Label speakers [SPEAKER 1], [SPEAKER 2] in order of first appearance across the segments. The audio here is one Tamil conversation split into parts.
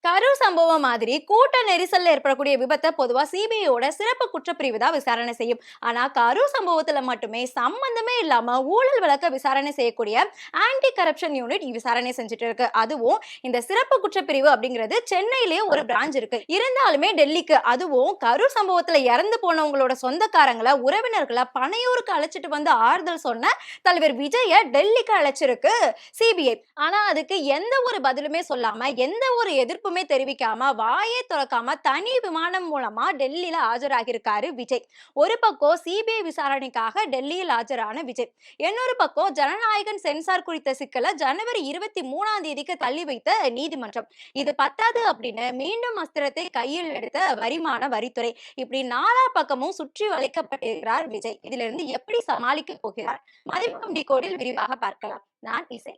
[SPEAKER 1] கரூர் சம்பவம் மாதிரி கூட்ட நெரிசல்ல ஏற்படக்கூடிய விபத்தை பொதுவா சிபிஐயோட சிறப்பு குற்றப்பிரிவு தான் விசாரணை செய்யும். ஆனா கரூர் சம்பவத்துல மட்டுமே சம்பந்தமே இல்லாம ஊழல் வழக்க விசாரணை செய்யக்கூடிய ஆன்டி கரப்ஷன் யூனிட் விசாரணை செஞ்சுட்டு இருக்கு. அதுவும் இந்த சிறப்பு குற்றப்பிரிவு அப்படிங்கிறது சென்னையிலேயே ஒரு பிரான்ச் இருக்கு. இருந்தாலுமே டெல்லிக்கு, அதுவும் கரூர் சம்பவத்துல இறந்து போனவங்களோட சொந்தக்காரங்களை உறவினர்களை பனையூருக்கு அழைச்சிட்டு வந்து ஆறுதல் சொன்ன தலைவர் விஜய டெல்லிக்கு அழைச்சிருக்கு சிபிஐ. ஆனா அதுக்கு எந்த ஒரு பதிலுமே சொல்லாம, எந்த ஒரு எதிர்ப்புமே தெரிவிக்காம, வாயே திறக்காம தனி விமானம் மூலமா டெல்லியில ஆஜராகியிருக்காரு விஜய். ஒரு பக்கம் சிபிஐ விசாரணைக்காக டெல்லியில் ஆஜரான விஜய், இன்னொரு பக்கம் ஜனநாயகன் சென்சார் குறித்த சிக்கலை ஜனவரி 23ஆம் தேதிக்கு தள்ளி வைத்த நீதிமன்றம். இது பத்தாது அப்படின்னு மீண்டும் அஸ்திரத்தை கையில் எடுத்த வருமான வரித்துறை. இப்படி நாலா பக்கமும் சுற்றி வளைக்கப்பட்டிருக்கிறார் விஜய். இதுல இருந்து எப்படி சமாளிக்க போகிறார்? மதிமுகம் டிகோடில் விரிவாக பார்க்கலாம். நான் இசை.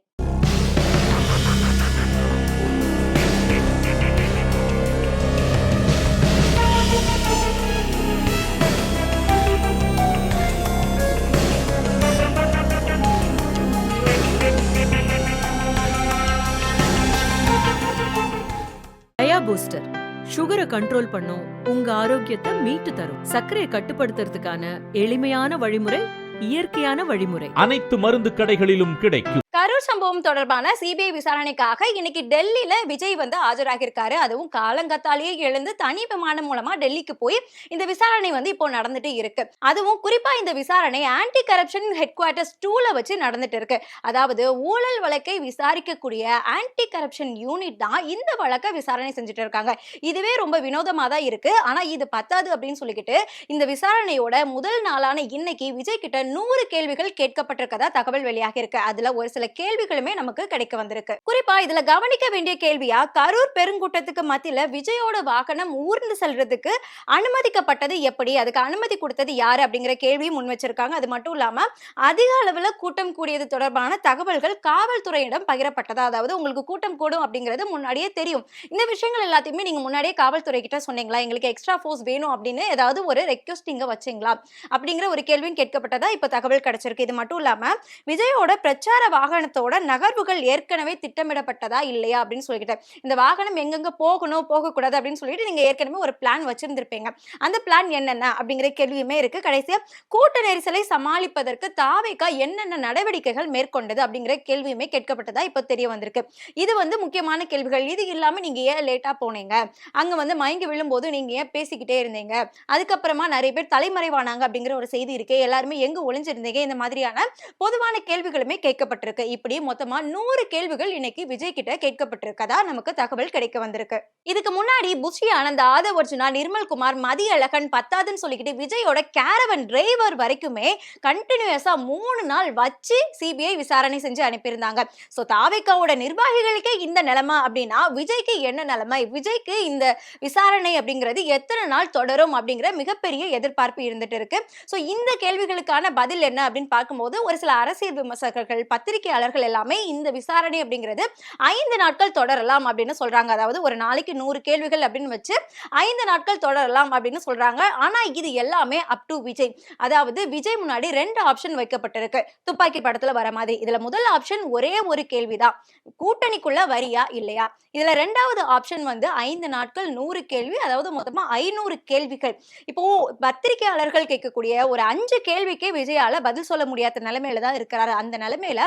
[SPEAKER 2] பூஸ்டர் சுகரை கண்ட்ரோல் பண்ணும், உங்க ஆரோக்கியத்தை மீட்டு தரும். சர்க்கரையை கட்டுப்படுத்துறதுக்கான எளிமையான வழிமுறை, இயற்கையான வழிமுறை.
[SPEAKER 3] அனைத்து மருந்து கடைகளிலும் கிடைக்கும்.
[SPEAKER 1] கரூர் சம்பவம் தொடர்பான சிபிஐ விசாரணைக்காக இன்னைக்கு டெல்லியில விஜய் ஆஜராகிருக்காரு. அதுவும் காலங்கத்தாலேயே எழுந்து தனி விமானம் மூலமா டெல்லிக்கு போய் இந்த விசாரணை இப்போ நடந்துட்டு இருக்கு. அதுவும் குறிப்பா இந்த விசாரணை ஆன்டி கரப்ஷன் ஹெட் குவார்டர்ஸ் 2ல வச்சு நடந்துட்டு இருக்கு. அதாவது ஊழல் வழக்கை விசாரிக்கக்கூடிய ஆன்டி கரப்ஷன் யூனிட் தான் இந்த வழக்கை விசாரணை செஞ்சுட்டு இருக்காங்க. இதுவே ரொம்ப வினோதமா தான் இருக்கு. ஆனா இது பத்தாது அப்படின்னு சொல்லிக்கிட்டு இந்த விசாரணையோட முதல் நாளான இன்னைக்கு விஜய் கிட்ட 100 கேள்விகள் கேட்கப்பட்டிருக்கதா தகவல் வெளியாகி இருக்கு. அதுல ஒரு சில கேள்விகளுமே நமக்கு கிடைக்க வந்திருக்கு. குறிப்பா இதுல கவனிக்க வேண்டிய கேள்வியா, கரூர் பெருங்கூட்டத்துக்கு மத்தியில விஜயோட வாகனம் ஊர்ந்து செல்றதுக்கு அனுமதிக்கப்பட்டது எப்படி, அதுக்கு அனுமதி கொடுத்தது யாரு அப்படிங்கிற கேள்வி முன் வச்சிருக்காங்க. அது மட்டும் இல்லாம அதிக அளவுல கூட்டம் கூடியது தொடர்பான தகவல்கள் காவல்துறையிடம் பகிரப்பட்டதா, அதாவது உங்களுக்கு கூட்டம் கூடும் அப்படிங்கிறது முன்னாடியே தெரியும். இந்த விஷயங்கள் எல்லாத்தையுமே நீங்க முன்னாடியே காவல்துறை கிட்ட சொன்னீங்களா, எங்களுக்கு எக்ஸ்ட்ரா ஃபோர்ஸ் வேணும் அப்படின்னு ஏதாவது ஒரு ரெக்வெஸ்ட் இங்க வச்சீங்களா அப்படிங்கிற ஒரு கேள்வியும் கேட்கப்பட்டதா இப்ப தகவல் கிடைச்சிருக்கு. இது மட்டும் இல்லாம விஜயோட பிரச்சார வாகனத்தோட நகர்வுகள் ஏற்கனவே திட்டமிடப்பட்டதா இல்லையா அப்படின்னு சொல்லிட்டு, இந்த வாகனம் எங்கெங்க போகணும் போகக்கூடாது அப்படின்னு சொல்லிட்டு நீங்க ஏற்கனவே ஒரு பிளான் வச்சிருந்திருப்பீங்க. அந்த பிளான் என்னென்ன அப்படிங்கிற கேள்வியுமே இருக்கு. கடைசியா கூட்ட நெரிசலை சமாளிப்பதற்கு தாவேகா என்னென்ன நடவடிக்கைகள் மேற்கொண்டது அப்படிங்கிற கேள்வியுமே கேட்கப்பட்டதா இப்ப தெரிய வந்திருக்கு. இது முக்கியமான கேள்விகள். இது இல்லாம நீங்க ஏன் லேட்டா போனீங்க, அங்க மயங்கி விழும்போது நீங்க ஏன் பேசிக்கிட்டே இருந்தீங்க, அதுக்கப்புறமா நிறைய பேர் தலைமறைவானாங்க அப்படிங்கிற ஒரு செய்தி இருக்கு, எல்லாருமே எங்க ஒளிஞ்சிருந்தீங்க, இந்த மாதிரியான பொதுவான கேள்விகளுமே கேட்கப்பட்டிருக்கு. இப்படி மொத்தமா 100 கேள்விகள் இன்னைக்கு விஜய் கிட்ட கேட்கப்பட்டிருக்கதா நமக்கு தகவல் கிடைக்க வந்திருக்கு. இதுக்கு முன்னாடி புஷி ஆனந்த், ஆதவ் அர்ஜுனா, நிர்மல் குமார், மதியழகன் பத்தாதுன்னு சொல்லிக்கிட்டு விஜயோட கேரவன் டிரைவர் வரைக்குமே கண்டினியூஸா 3 நாள் வச்சு சிபிஐ விசாரணை செஞ்சு அனுப்பியிருந்தாங்க. சோ தாவேகாவோட நிர்வாகிகளுக்கே இந்த நிலைமை அப்படின்னா விஜய்க்கு என்ன நிலைமை, விஜய்க்கு இந்த விசாரணை அப்படிங்கிறது எத்தனை நாள் தொடரும் அப்படிங்கிற மிகப்பெரிய எதிர்பார்ப்பு இருந்துட்டு இருக்கு. சோ இந்த கேள்விகளுக்கான பதில் என்ன அப்படின்னு பார்க்கும்போது ஒரு சில அரசியல் விமர்சகர்கள், பத்திரிகையாளர்கள் எல்லாமே இந்த விசாரணை அப்படிங்கிறது 5 நாட்கள் தொடரலாம் அப்படின்னு சொல்றாங்க. அதாவது ஒரு நாளைக்கு 100 கேள்விகள் அப்படின்னு வச்சு 5 நாட்கள் தொடரலாம் அப்படின்னு சொல்றாங்க. ஆனா இது எல்லாமே அப் டு விஜய். அதாவது விஜய் முன்னாடி 2 ஆப்ஷன் வைக்கப்பட்டிருக்கு, துப்பாக்கி படத்துல வர மாதிரி. இதுல முதல் ஆப்ஷன் ஒரே ஒரு கேள்விதான், கூட்டணிக்குள்ள வரியா இல்லையா. இதுல 2வது ஆப்ஷன் 5 நாட்கள் 100 கேள்வி, அதாவது மொத்தமா 500 கேள்விகள். இப்போ பத்திரிகையாளர்கள் கேட்கக்கூடிய ஒரு 5 கேள்விக்கே விஜயால பதில் சொல்ல முடியாத நிலைமையில தான் இருக்கிறாரு. அந்த நிலைமையில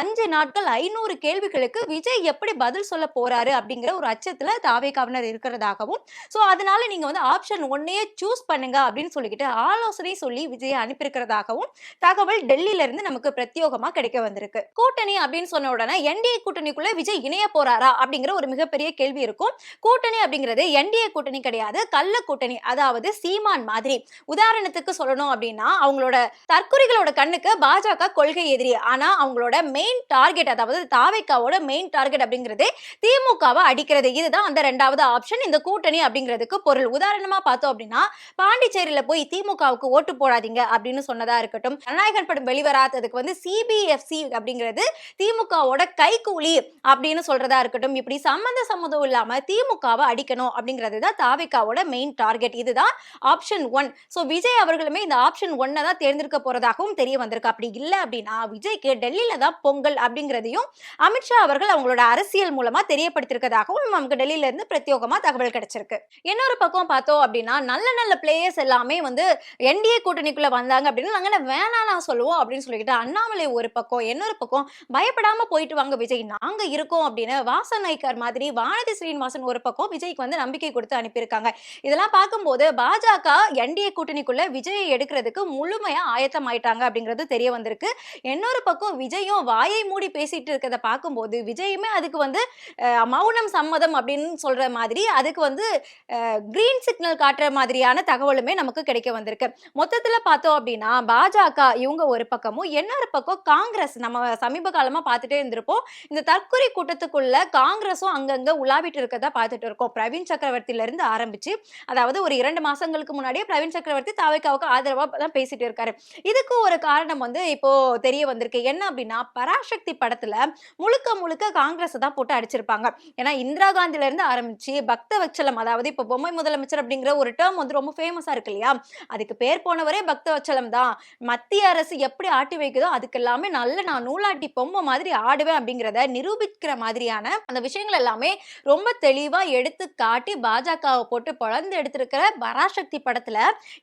[SPEAKER 1] 5 நாட்கள் 500 கேள்விகளுக்கு விஜய் எப்படி பதில் சொல்ல போறாரு அப்படிங்கிற ஒரு அச்சத்துல தாவேகாவினர் இருக்கிறதாகவும், சோ அதனால நீங்க ஆப்ஷன் 1ஐயே சூஸ் பண்ணுங்க அப்படின்னு சொல்லிக்கிட்டு ஆலோசனை சொல்லி விஜய் அனுப்பியிருக்கிறதாகவும் தகவல் டெல்லியில இருந்து நமக்கு பிரத்யோகமா கிடைக்க வந்திருக்கு. கூட்டணி அப்படின்னு சொன்ன உடனே என்டிஏ கூட்டணிக்குள்ள விஜய் இணைய போறாரா அப்படிங்கிற ஒரு மிகப்பெரிய கேள்வி இருக்கும். கூட்டணி அப்படிங்கிறது என்டிஏ கூட்டணி கிடையாது, கள்ள கூட்டணி. அதாவது சீமான் மாதிரி. உதாரணத்துக்கு சொல்லணும் அப்படின்னா அவங்களோட தற்குறிகளோட கண்ணுக்கு பாஜக கொள்கை எதிரி, ஆனா அவங்களோட மெயின் டார்கெட், அதாவது தாவேகாவோட மெயின் டார்கெட் அப்படிங்கிறது திமுகவை அடிக்கிறது. இதுதான் அந்த 2வது ஆப்ஷன், இந்த கூட்டணி அப்படிங்கிறதுக்கு பொருள். உதாரணமா பார்த்தோம் அப்படின்னா பாண்டிச்சேரியில போய் திமுகவுக்கு ஓட்டு போடாதீங்க அப்படின்னு சொன்னதா இருக்கட்டும், ஜனநாயகன் படம் வெளிவராததுக்கு சிபிஎஃப்சி அப்படிங்கிறது திமுகவோட கைகூலி அப்படின்னு சொல்றதா இருக்கட்டும், இப்படி சம்மந்தம் இல்லாம திமுகவை அடிக்கணும் அப்படிங்கிறது தான் தாவேகாவோட மெயின் டார்கெட். இதுதான் ஆப்ஷன் 1. சோ விஜய் அவர்களுமே இந்த ஆப்ஷன் 1 தான் தேர்ந்தெடுக்க போறதாகவும் தெரிய வந்திருக்கு. அப்படி இல்ல அப்படின்னா விஜய்க்கு டெல்லியில தான் பொங்கல் அப்படிங்கிறதையும் அமித்ஷா அவர்கள் அவங்களோட அரசியல் மூலமா தெரியப்படுத்திருக்கதாகவும் நமக்கு டெல்லியில இருந்து பிரத்யேகமா தகவல் கிடைச்சிருக்கு. இன்னொரு பக்கம் பார்த்தோம் அப்படின்னா நல்ல நல்ல பிளேயர்ஸ் எல்லாமே வந்து என்டிஏ கூட்டணிக்குள்ள வந்தாங்க அப்படின்னு நாங்க வேணா நான் சொல்லுவோம் அப்படின்னு சொல்லிக்கிட்டு அண்ணாமலை ஒரு பக்கம், இன்னொரு பக்கம் பயப்படாம போயிட்டு வாங்க விஜய் நாங்க இருக்கோம் அப்படின்னு வாசன் நாய்க்கர் மாதிரி வானதி ஸ்ரீனிவாசன் ஒரு பக்கம் விஜய்க்கு வந்து நம்பிக்கை கொடுத்து அனுப்பியிருக்காங்க. இதெல்லாம் பார்க்கும்போது பாஜக என்டிஏ கூட்டணிக்குள்ள விஜயை எடுக்கிறதுக்கு முழுமையா ஆயத்தம் ஆயிட்டாங்க அப்படிங்கிறது தெரிய வந்திருக்கு. இன்னொரு பக்கம் விஜயும் வாயை மூடி பேசிட்டு இருக்கிறத பார்க்கும்போது விஜயுமே அதுக்கு வந்து மௌனம் சம்மதம் அப்படின்னு சொல்ற மாதிரி அதுக்கு வந்து கிரீன் சிக்னல் காட்டுற மாதிரியான தகவலுமே நமக்கு கிடைக்க வந்திருக்கு. மொத்தத்துல பார்த்தோம் அப்படின்னா பாஜக இவங்க ஒரு பக்கமும், இன்னொரு பக்கம் காங்கிரஸ் நம்ம சமீப காலமா பார்த்துட்டே இருந்திருப்போம். இந்த தற்கொலை கூட்டத்துக்குள்ள காங்கிரஸும் அங்கங்க உலாவிட்டு இருக்கிறதா பார்த்துட்டு இருக்கோம். பிரவீன் சக்கரவர்த்தியில இருந்து ஆரம்பிச்சு, அதாவது ஒரு 2 மாசங்களுக்கு முன்னாடியே பிரவீன் சக்கரவர்த்தி தாவேக்காவுக்கு ஆதரவா தான் பேசிட்டு இருக்காரு. இதுக்கு ஒரு காரணம் வந்து இப்போ தெரிய வந்திருக்கு. என்ன அப்படின்னா பராசக்தி படத்துல முழுக்க முழுக்க காங்கிரஸ் தான் போட்டு அடிச்சிருப்பாங்க. ஏன்னா இந்திரா காந்தில இருந்து ஆரம்பிச்சு பக்தவத்சலம், அதாவது இப்ப பொம்மை முதலமைச்சர் அப்படிங்கிற ஒரு டேர்ம் வந்து ரொம்ப ஃபேமஸா இருக்கு இல்லையா, அதுக்கு பேர் போனவரே பக்தவத்சலம் தான். மத்திய அரசு எப்படி ஆட்டி வைக்குதோ அதுக்கு எல்லாமே நல்ல நான் நூலாட்டி பொம்மை மாதிரி ஆடுவேன் அப்படிங்கிறத நிரூபிக்கிற மாதிரியான அந்த விஷயங்கள் எல்லாமே ரொம்ப தெளிவா எடுத்து காட்டி பாஜகவை போட்டு பொழந்து எடுத்திருக்கிற பராசக்தி படத்துல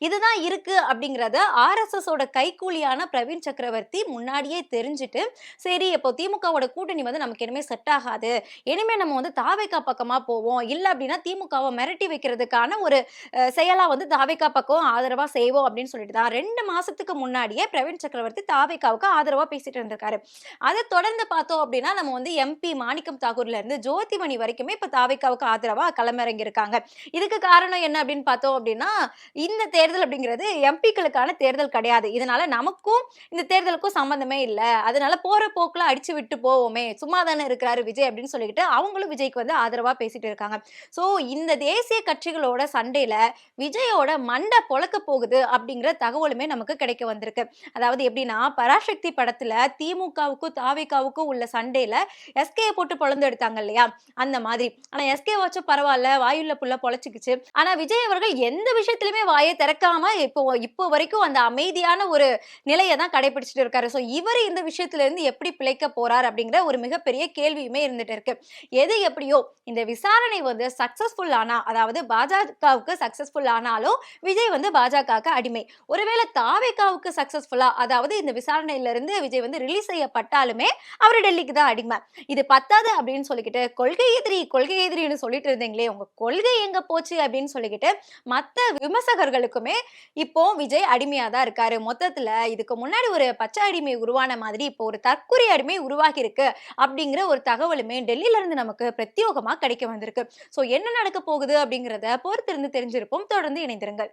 [SPEAKER 1] இதுதான் இருக்கு அப்படிங்கிறத ஆர்எஸ்எஸ் ஓட கைக்கூலியான பிரவீன் சக்கரவர்த்தி முன்னாடியே தெரிஞ்சுட்டு, சரி இப்போ திமுகவோட கூட்டணி வந்து நமக்கு இனிமே செட் ஆகாது, இனிமே நம்ம வந்து தாவேகா பக்கமா போவோம், இல்ல அப்படின்னா திமுகவை மிரட்டி வைக்கிறதுக்கான ஒரு செயலா வந்து தாவேகா பக்கம் ஆதரவா செய்வோம் அப்படின்னு சொல்லிட்டு தான் 2 மாசத்துக்கு முன்னாடியே பிரவீன் சக்கரவர்த்தி தாவேகாவுக்கு ஆதரவா பேசிட்டு இருந்திருக்காரு. அதை தொடர்ந்து பார்த்தோம் அப்படின்னா நம்ம வந்து எம்பி மாணிக்கம் தாக்கூர்ல இருந்து ஜோதிமணி வரைக்குமே இப்ப தாவேகாவுக்கு ஆதரவா களமிறங்கி இருக்காங்க. இதுக்கு காரணம் என்ன அப்படின்னு பார்த்தோம் அப்படின்னா இந்த தேர்தல் அப்படிங்கிறது எம்பிக்களுக்கான தேர்தல் கிடையாது, இதனால நமக்கும் இந்த தேர்தலுக்கும் சம்பந்தமே இல்லை, அதனால போற போக்குல அடிச்சு விட்டு போவோமே, சும்மா தானே இருக்கிறாரு விஜய் அப்படின்னு சொல்லிட்டு அவங்களும் விஜய்க்கு வந்து ஆதரவா பேசிட்டு இருக்காங்க. சோ இந்த தேசிய கட்சிகளோட சண்டையில விஜயோட மண்டை பொழக்க போகுது அப்படிங்கிற தகவலுமே நமக்கு கிடைக்க வந்திருக்கு. அதாவது எப்படின்னா பராசக்தி படத்துல திமுகவுக்கும் தாவேகாவுக்கும் உள்ள சண்டையில எஸ்கே போட்டு பொழந்து எடுத்தாங்க இல்லையா, அந்த மாதிரி. ஆனா எஸ்கே வச்சும் பரவாயில்ல, வாயுள்ள புள்ள பொழைச்சிக்கிச்சு. ஆனா விஜய் அவர்கள் எந்த விஷயத்திலுமே வாயை திறக்காம இப்போ வரைக்கும் அந்த அமைதியான ஒரு நிலையை தான் கடைபிடிச்சிட்டு இருக்காரு. சோ இவர் இந்த விஷயத்துல இருந்து எப்படி பிழைக்க போறார் அப்படிங்கிற ஒரு மிகப்பெரிய கேள்வியுமே இருந்துட்டு இருக்கு. எது எப்படியோ இந்த விசாரணை வந்து சக்சஸ்ஃபுல் ஆனா, அதாவது பாஜகவுக்கு சக்சஸ்ஃபுல் ஆனாலும் விஜய் வந்து பாஜகவுக்கு அடிமை. ஒருவேளை தாவேகாவுக்கு சக்சஸ்ஃபுல்லா, அதாவது இந்த விசாரணையில இருந்து விஜய் வந்து ரிலீஸ் செய்யப்பட்டாலுமே அவர் டெல்லிக்கு தான் அடிமை. இது பத்தாது அப்படின்னு சொல்லிக்கிட்டு கொள்கை எதிரின்னு சொல்லிட்டு இருந்தீங்களே, உங்க கொள்கை எங்க போச்சு அப்படின்னு சொல்லிக்கிட்டு மத்த விமர்சகர்களுக்குமே இப்போ விஜய் அடிமையா தான் இருக்காரு. மொத்தத்துல இதுக்கு முன்னாடி ஒரு பச்சை அடிமை உருவான மாதிரி இப்போ ஒரு தற்கொலை அடிமை உருவாகி இருக்கு அப்படிங்கிற ஒரு தகவலுமே டெல்லியில இருந்து நமக்கு பிரத்யேகமா கிடைக்க வந்திருக்கு. சோ என்ன நடக்க போகுது அப்படிங்கறத பொறுத்திருந்து தெரிஞ்சிருப்போம். தொடர்ந்து இணைந்திருங்கள்.